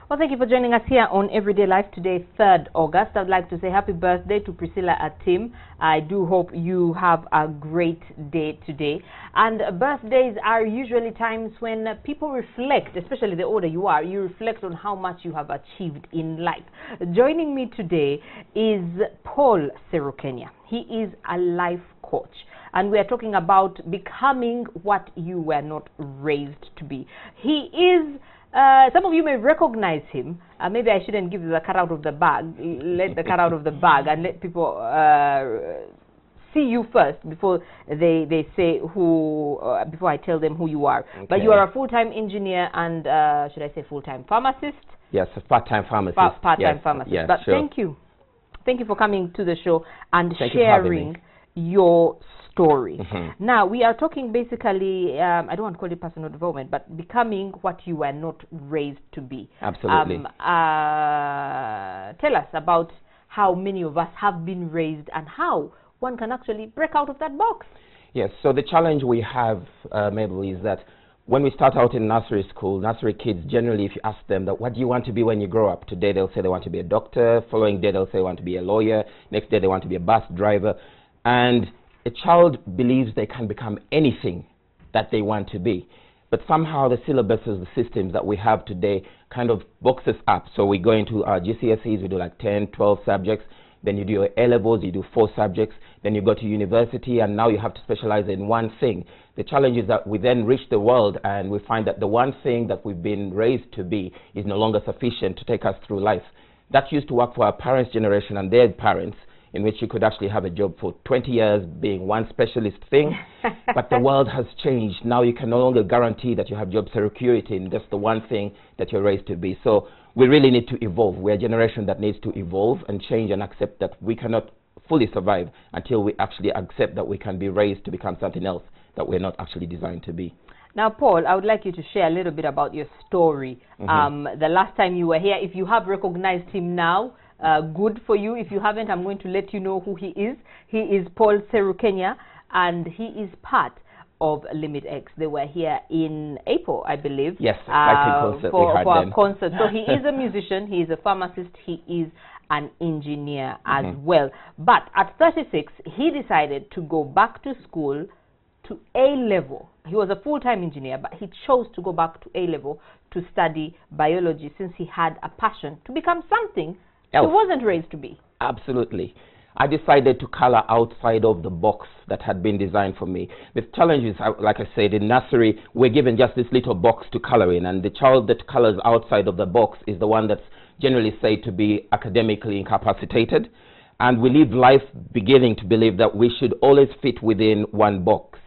Well, thank you for joining us here on Everyday Life today, 3rd August. I'd like to say happy birthday to Priscilla Atim. I do hope you have a great day today. And birthdays are usually times when people reflect, especially the older you are, you reflect on how much you have achieved in life. Joining me today is Paul Serukenya. He is a life coach. And we are talking about becoming what you were not raised to be. He is... some of you may recognize him. Maybe I shouldn't give the cat out of the bag. Let the cat out of the bag and let people see you first before they say who, before I tell them who you are. Okay. But you are a full-time engineer and, should I say full-time pharmacist? Yes, a part-time pharmacist. Part-time pharmacist. Yes, but sure. Thank you. Thank you for coming to the show and sharing your story. Now, we are talking basically, I don't want to call it personal development, but becoming what you were not raised to be. Absolutely. Tell us about how many of us have been raised and how one can actually break out of that box. Yes, so the challenge we have, Mabel, is that when we start out in nursery school, nursery kids, generally, if you ask them that, what do you want to be when you grow up? Today, they'll say they want to be a doctor. Following day, they'll say they want to be a lawyer. Next day, they want to be a bus driver. And a child believes they can become anything that they want to be. But somehow the syllabuses, the systems that we have today kind of boxes up. So we go into our GCSEs, we do like 10, 12 subjects. Then you do your A-levels, you do 4 subjects. Then you go to university, and now you have to specialize in one thing. The challenge is that we then reach the world, and we find that the one thing that we've been raised to be is no longer sufficient to take us through life. That used to work for our parents' generation and their parents, in which you could actually have a job for 20 years being one specialist thing. But the world has changed. Now you can no longer guarantee that you have job security in just the one thing that you're raised to be. So we really need to evolve. We're a generation that needs to evolve and change and accept that we cannot fully survive until we actually accept that we can be raised to become something else that we're not actually designed to be. Now, Paul, I would like you to share a little bit about your story. The last time you were here, if you have recognized him now, good for you. If you haven't, I'm going to let you know who he is. He is Paul Serukenya, and he is part of Limit X. They were here in April, I believe. Yes, concert for a concert. So he is a musician, he is a pharmacist, he is an engineer as well. But at 36, he decided to go back to school to A-level. He was a full-time engineer, but he chose to go back to A-level to study biology since he had a passion to become something he wasn't raised to be. Absolutely. I decided to color outside of the box that had been designed for me. The challenge is, like I said, in nursery, we're given just this little box to color in, and the child that colors outside of the box is the one that's generally said to be academically incapacitated. And we live life beginning to believe that we should always fit within one box.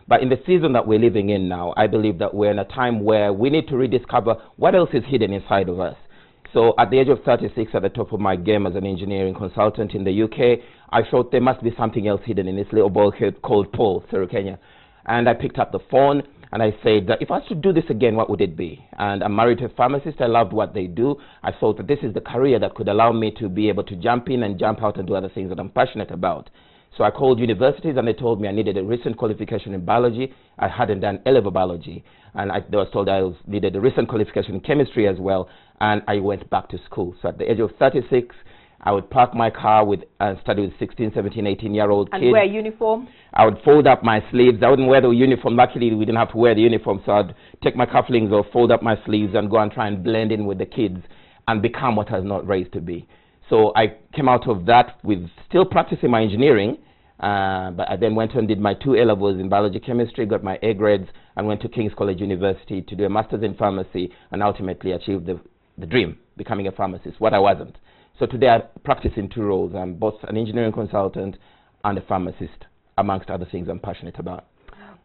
But in the season that we're living in now, I believe that we're in a time where we need to rediscover what else is hidden inside of us. So at the age of 36, at the top of my game as an engineering consultant in the UK, I thought there must be something else hidden in this little boy called Paul Serukenya. And I picked up the phone and I said that if I should do this again, what would it be? And I'm married to a pharmacist. I loved what they do. I thought that this is the career that could allow me to be able to jump in and jump out and do other things that I'm passionate about. So I called universities and they told me I needed a recent qualification in biology. I hadn't done A-level biology. And I was told I needed a recent qualification in chemistry as well. And I went back to school. So at the age of 36, I would park my car and study with 16, 17, 18-year-old kids. And wear uniform? I would fold up my sleeves. I wouldn't wear the uniform. Luckily, we didn't have to wear the uniform. So I'd take my cufflinks or fold up my sleeves and go and try and blend in with the kids and become what I was not raised to be. So I came out of that with still practicing my engineering, but I then went and did my 2 A-levels in biology chemistry, got my A grades, and went to King's College University to do a master's in pharmacy and ultimately achieved the dream, becoming a pharmacist, what I wasn't. So today I practice in 2 roles. I'm both an engineering consultant and a pharmacist, amongst other things I'm passionate about.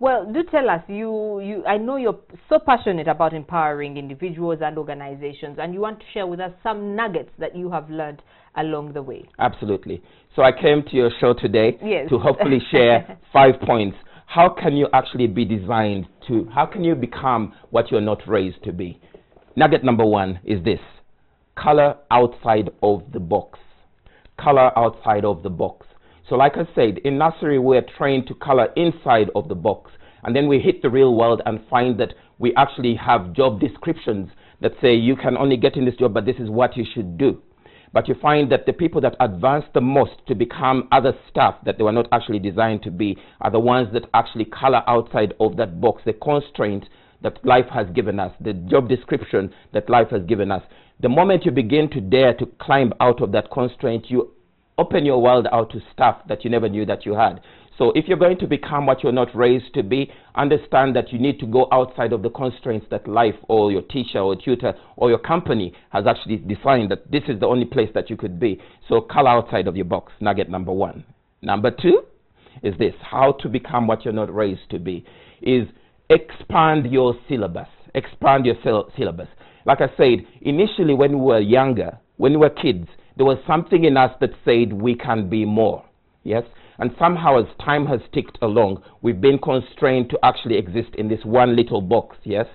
Well, do tell us, I know you're so passionate about empowering individuals and organizations, and you want to share with us some nuggets that you have learned along the way. Absolutely. So I came to your show today to hopefully share 5 points. How can you actually be designed to, how can you become what you're not raised to be? Nugget number 1 is this: color outside of the box. Color outside of the box. So like I said, in nursery, we're trained to color inside of the box. And then we hit the real world and find that we actually have job descriptions that say you can only get in this job, but this is what you should do. But you find that the people that advance the most to become other stuff that they were not actually designed to be are the ones that actually color outside of that box, the constraint that life has given us, the job description that life has given us. The moment you begin to dare to climb out of that constraint, you open your world out to stuff that you never knew that you had. So if you're going to become what you're not raised to be, understand that you need to go outside of the constraints that life or your teacher or tutor or your company has actually defined that this is the only place that you could be. So color outside of your box, nugget number 1. Number 2 is this: how to become what you're not raised to be, is expand your syllabus. Expand your syllabus. Like I said, initially when we were younger, when we were kids, there was something in us that said we can be more. Yes? And somehow as time has ticked along, we've been constrained to actually exist in this one little box, yes?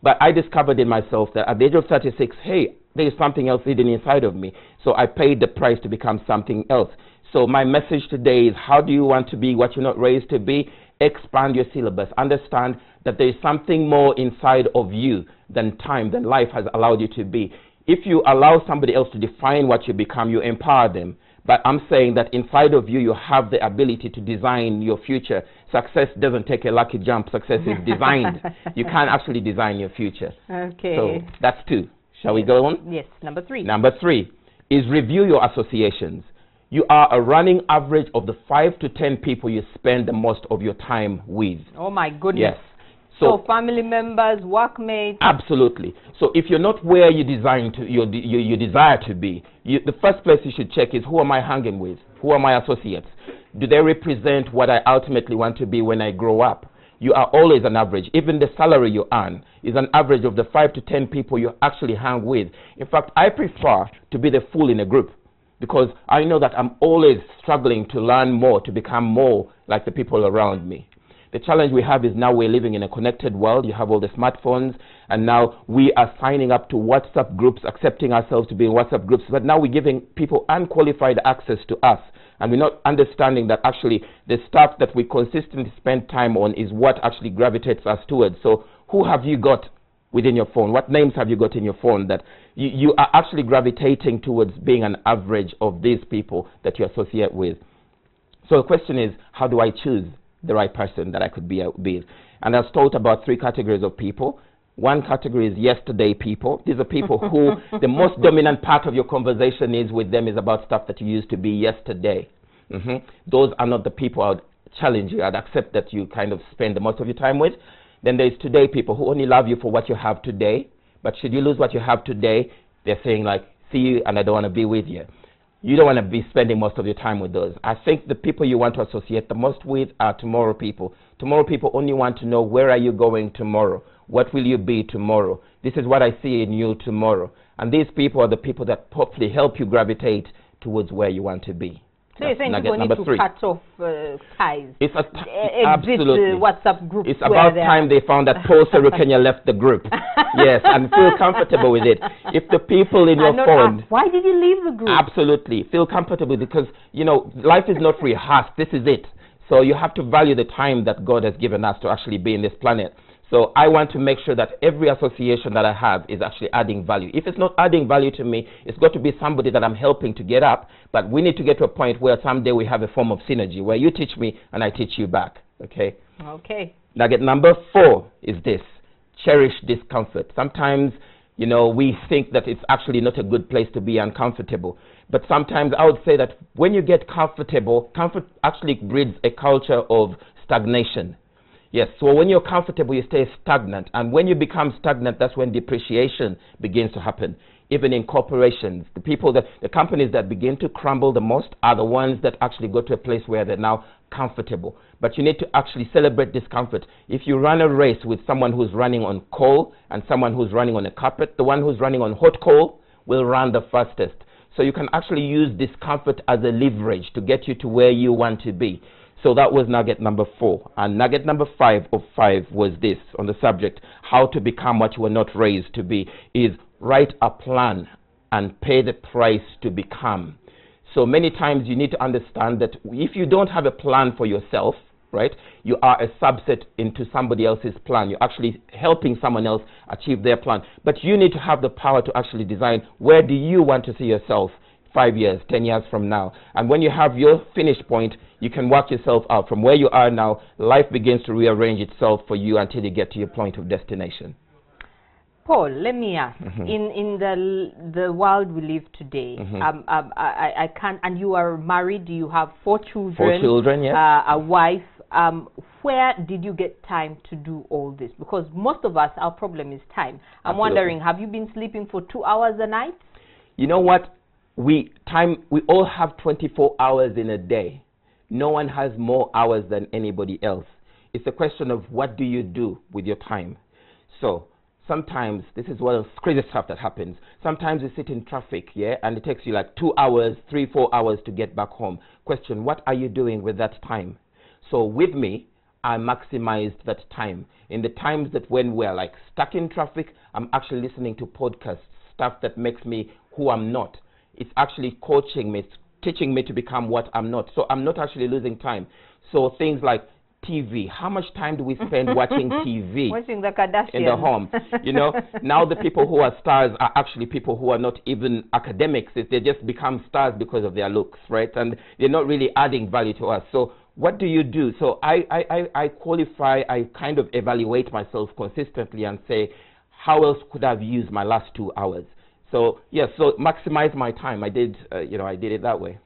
But I discovered in myself that at the age of 36, hey, there is something else hidden inside of me. So I paid the price to become something else. So my message today is, how do you want to be what you're not raised to be? Expand your syllabus. Understand that there is something more inside of you than time, than life has allowed you to be. If you allow somebody else to define what you become, you empower them. But I'm saying that inside of you, you have the ability to design your future. Success doesn't take a lucky jump. Success is designed. You can't actually design your future. Okay. So that's 2. Shall we go on? Yes, number 3. Number 3 is review your associations. You are a running average of the 5 to 10 people you spend the most of your time with. Oh my goodness. Yes. So family members, workmates. Absolutely. So if you're not where you desire to be, the first place you should check is, who am I hanging with? Who are my associates? Do they represent what I ultimately want to be when I grow up? You are always an average. Even the salary you earn is an average of the 5 to 10 people you actually hang with. In fact, I prefer to be the fool in a group, because I know that I'm always struggling to learn more, to become more like the people around me. The challenge we have is now we're living in a connected world. You have all the smartphones, and now we are signing up to WhatsApp groups, accepting ourselves to be in WhatsApp groups, but now we're giving people unqualified access to us, and we're not understanding that actually the stuff that we consistently spend time on is what actually gravitates us towards. So who have you got within your phone? What names have you got in your phone that you are actually gravitating towards being an average of these people that you associate with? So the question is, how do I choose the right person that I could be with? And I've talked about 3 categories of people. One category is yesterday people. These are people who the most dominant part of your conversation is with them is about stuff that you used to be yesterday. Those are not the people I would challenge you. I'd accept that you kind of spend the most of your time with. Then there's today people who only love you for what you have today. But should you lose what you have today, they're saying like, see you and I don't want to be with you. You don't want to be spending most of your time with those. I think the people you want to associate the most with are tomorrow people. Tomorrow people only want to know, where are you going tomorrow? What will you be tomorrow? This is what I see in you tomorrow. And these people are the people that hopefully help you gravitate towards where you want to be. So you're saying people need to cut off ties. It's absolutely WhatsApp groups. It's about time they found that Paul Serukenya left the group. Yes, and feel comfortable with it. If the people in your phone, why did you leave the group? Absolutely, feel comfortable, because you know life is not rehearsed. This is it. So you have to value the time that God has given us to actually be in this planet. So I want to make sure that every association that I have is actually adding value. If it's not adding value to me, it's got to be somebody that I'm helping to get up. But we need to get to a point where someday we have a form of synergy, where you teach me and I teach you back. Okay? Okay. Nugget number 4 is this: cherish discomfort. Sometimes, you know, we think that it's actually not a good place to be uncomfortable. But sometimes I would say that when you get comfortable, comfort actually breeds a culture of stagnation. Yes, so when you're comfortable, you stay stagnant. And when you become stagnant, that's when depreciation begins to happen. Even in corporations, the companies that begin to crumble the most are the ones that actually go to a place where they're now comfortable. But you need to actually celebrate discomfort. If you run a race with someone who's running on coal and someone who's running on a carpet, the one who's running on hot coal will run the fastest. So you can actually use discomfort as a leverage to get you to where you want to be. So that was nugget number 4. And nugget number 5 of 5 was this, on the subject, how to become what you were not raised to be, is write a plan and pay the price to become. So many times you need to understand that if you don't have a plan for yourself, right? You are a subset into somebody else's plan. You're actually helping someone else achieve their plan. But you need to have the power to actually design, where do you want to see yourself 5 years, 10 years from now? And when you have your finish point, you can work yourself out. From where you are now, life begins to rearrange itself for you until you get to your point of destination. Paul, let me ask, in the world we live today, I can't, and you are married, you have 4 children. 4 children, yes. A wife. Where did you get time to do all this? Because most of us, our problem is time. I'm wondering, have you been sleeping for 2 hours a night? You know what? We all have 24 hours in a day. No one has more hours than anybody else. It's a question of what do you do with your time. So sometimes, this is one of the crazy stuff that happens. Sometimes you sit in traffic, yeah, and it takes you like 2 hours, 3, 4 hours to get back home. Question, what are you doing with that time? So with me, I maximized that time. In the times that when we're like stuck in traffic, I'm actually listening to podcasts, stuff that makes me who I'm not. It's actually coaching me, teaching me to become what I'm not. So I'm not actually losing time. So things like TV. How much time do we spend watching TV? Watching the Kardashians. In the home. You know, now the people who are stars are actually people who are not even academics. They just become stars because of their looks, right? And they're not really adding value to us. So what do you do? So I qualify, I kind of evaluate myself consistently and say, how else could I have used my last 2 hours? So yes, so maximize my time. I did, I did it that way.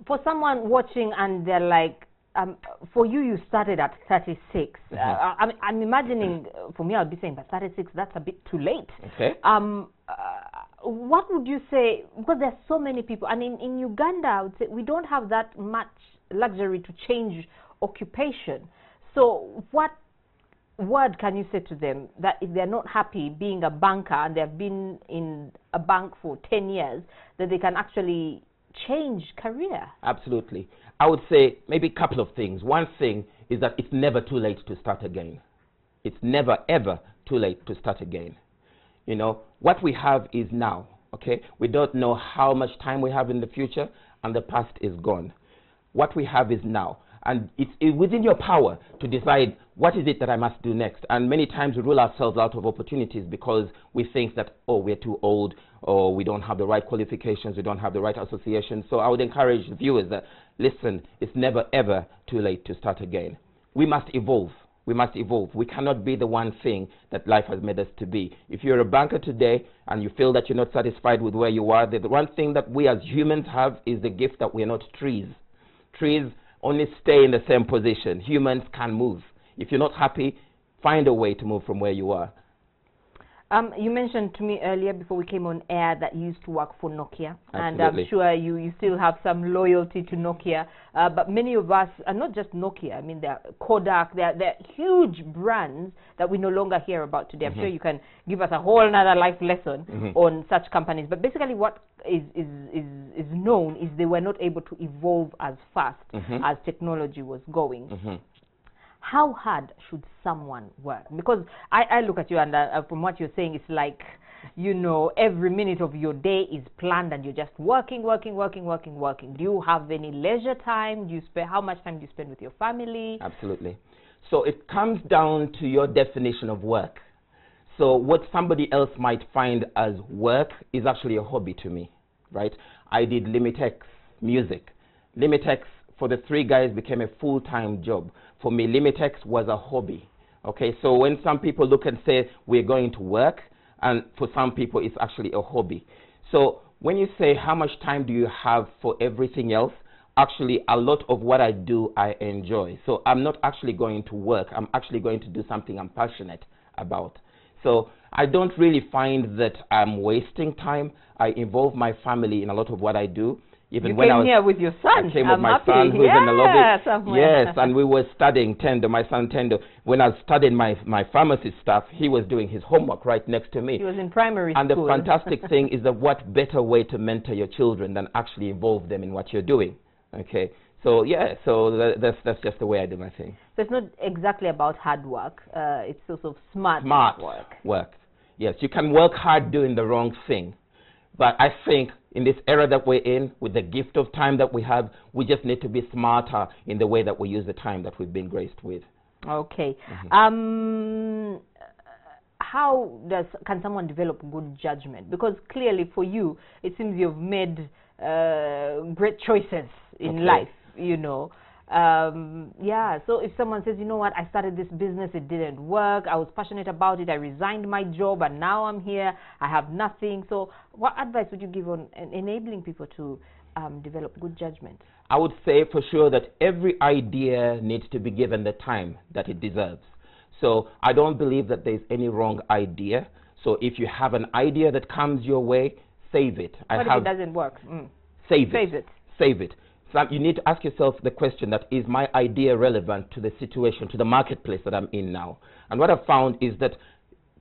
For someone watching and they're like, for you, you started at 36. I'm imagining, for me, I'll be saying, but 36, that's a bit too late. Okay. What would you say, because there's so many people, and in Uganda, I would say, we don't have that much luxury to change occupation. So what word can you say to them that if they're not happy being a banker and they've been in a bank for 10 years, that they can actually change career? Absolutely. I would say maybe a couple of things. One thing is that it's never too late to start again. It's never, ever too late to start again. You know, what we have is now, okay? We don't know how much time we have in the future, and the past is gone. What we have is now. And it's within your power to decide what is it that I must do next. And many times we rule ourselves out of opportunities because we think that, oh, we're too old, or we don't have the right qualifications, we don't have the right associations. So I would encourage viewers that, listen, it's never, ever too late to start again. We must evolve. We must evolve. We cannot be the one thing that life has made us to be. If you're a banker today and you feel that you're not satisfied with where you are, the one thing that we as humans have is the gift that we're not trees. Trees only stay in the same position. Humans can move. If you're not happy, find a way to move from where you are. You mentioned to me earlier before we came on air that you used to work for Nokia. Absolutely. And I'm sure you still have some loyalty to Nokia. But many of us, and not just Nokia, I mean, they're Kodak, they're huge brands that we no longer hear about today. I'm sure you can give us a whole another life lesson on such companies. But basically what is known is they were not able to evolve as fast as technology was going. How hard should someone work? Because I look at you and from what you're saying, it's like, you know, every minute of your day is planned and you're just working. Do you have any leisure time? Do you spend, how much time do you spend with your family? Absolutely. So it comes down to your definition of work. So what somebody else might find as work is actually a hobby to me, right? I did Limitex music. Limitex for the 3 guys became a full-time job. For me, Limitex was a hobby. Okay, so when some people look and say we're going to work, and for some people it's actually a hobby. So when you say how much time do you have for everything else, actually a lot of what I do I enjoy. So I'm not actually going to work. I'm actually going to do something I'm passionate about. So I don't really find that I'm wasting time. I involve my family in a lot of what I do. Even you when came here with your son. I came with my son who's in the lobby. Somewhere. Yes, and we were studying Tendo, my son Tendo. When I was studying my pharmacy stuff, he was doing his homework right next to me. He was in primary and school. And the fantastic thing is that what better way to mentor your children than actually involve them in what you're doing. Okay, so yeah, so that's just the way I do my thing. So it's not exactly about hard work. It's sort of smart work. Yes, you can work hard doing the wrong thing. But I think in this era that we're in, with the gift of time that we have, we just need to be smarter in the way that we use the time that we've been graced with. Okay. How can someone develop good judgment? Because clearly for you, it seems you've made great choices in life, you know. Yeah, so if someone says, you know what, I started this business, it didn't work, I was passionate about it, I resigned my job, and now I'm here, I have nothing. So what advice would you give on enabling people to develop good judgment? I would say for sure that every idea needs to be given the time that it deserves. So I don't believe that there's any wrong idea. So if you have an idea that comes your way, save it. What if it doesn't work? Save it. Save it. So you need to ask yourself the question that, is my idea relevant to the situation, to the marketplace that I'm in now? And what I've found is that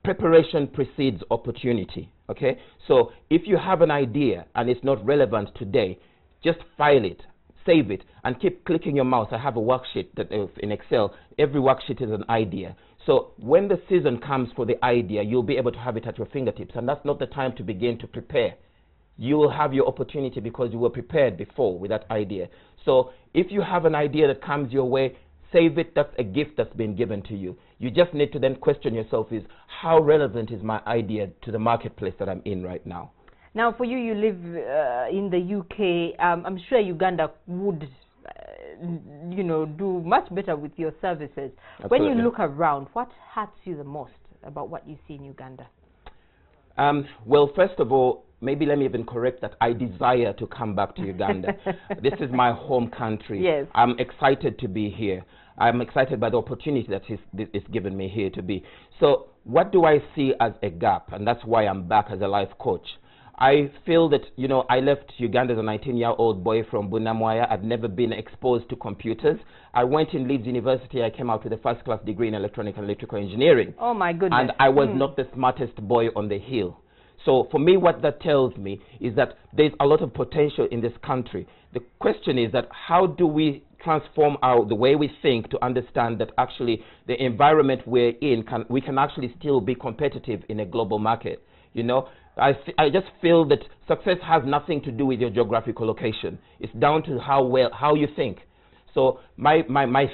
preparation precedes opportunity, okay? So if you have an idea and it's not relevant today, just file it, save it, and keep clicking your mouse. I have a worksheet that in Excel, every worksheet is an idea. So when the season comes for the idea, you'll be able to have it at your fingertips, and that's not the time to begin to prepare. You will have your opportunity because you were prepared before with that idea. So if you have an idea that comes your way, save it. That's a gift that's been given to you. You just need to then question yourself, is how relevant is my idea to the marketplace that I'm in right now? Now, for you, you live in the UK. I'm sure Uganda would, you know, do much better with your services. Absolutely. When you look around, what hurts you the most about what you see in Uganda? Well, first of all, maybe let me even correct that. I desire to come back to Uganda. This is my home country. Yes. I'm excited to be here. I'm excited by the opportunity that is given me here to be. So what do I see as a gap? And that's why I'm back as a life coach. I feel that, you know, I left Uganda as a 19-year-old boy from Bunamwaya. I'd never been exposed to computers. I went in Leeds University. I came out with a first-class degree in electronic and electrical engineering. Oh, my goodness. And I was not the smartest boy on the hill. So for me, what that tells me is that there's a lot of potential in this country. The question is that how do we transform the way we think to understand that actually the environment we're in, we can actually still be competitive in a global market, you know? I just feel that success has nothing to do with your geographical location. It's down to how you think. So my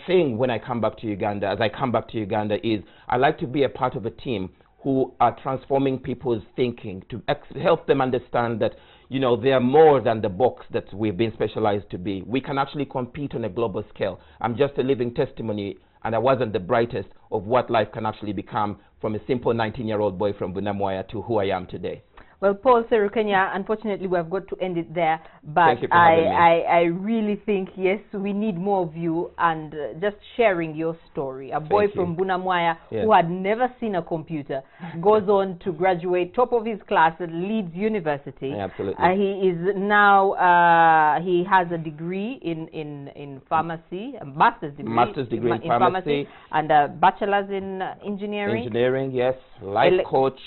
thing when I come back to Uganda, as I come back to Uganda, is I like to be a part of a team who are transforming people's thinking to help them understand that, you know, they are more than the box that we've been specialized to be. We can actually compete on a global scale. I'm just a living testimony, and I wasn't the brightest of what life can actually become from a simple 19-year-old boy from Bunamwaya to who I am today. Well, Paul Serukenya, unfortunately, we have got to end it there. But Thank you for having me. I really think, yes, we need more of you and just sharing your story. A boy from Bunamwaya who had never seen a computer goes on to graduate top of his class at Leeds University. Absolutely. He is now, he has a degree in pharmacy, a master's degree in pharmacy, and a bachelor's in engineering. Engineering, yes. Life coach,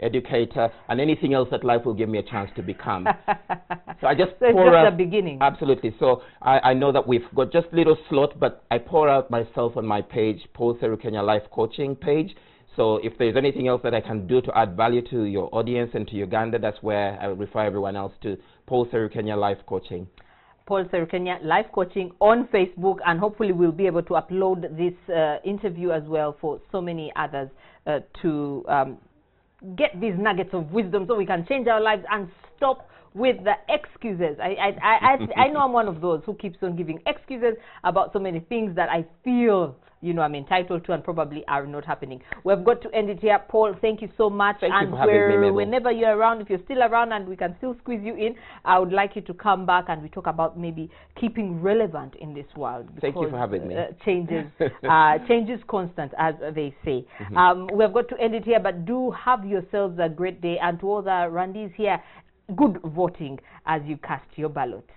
educator, and anything else that life will give me a chance to become. So I just pour out, the beginning. Absolutely. So I know that we've got just little slot, but I pour out myself on my page, Paul Serukenya Life Coaching page. So if there's anything else that I can do to add value to your audience and to Uganda, that's where I will refer everyone else to Paul Serukenya Life Coaching. Paul Serukenya Life Coaching on Facebook, and hopefully we'll be able to upload this interview as well for so many others to get these nuggets of wisdom so we can change our lives and stop with the excuses. I know I'm one of those who keeps on giving excuses about so many things that I feel, you know, I'm entitled to and probably are not happening. We've got to end it here. Paul, thank you so much. Thank you for having me, Mabel. Whenever you're around, if you're still around and we can still squeeze you in, I would like you to come back and we talk about maybe keeping relevant in this world. Thank you for having me. Changes constant, as they say. We've got to end it here, but do have yourselves a great day. And to all the Randis here, good voting as you cast your ballot.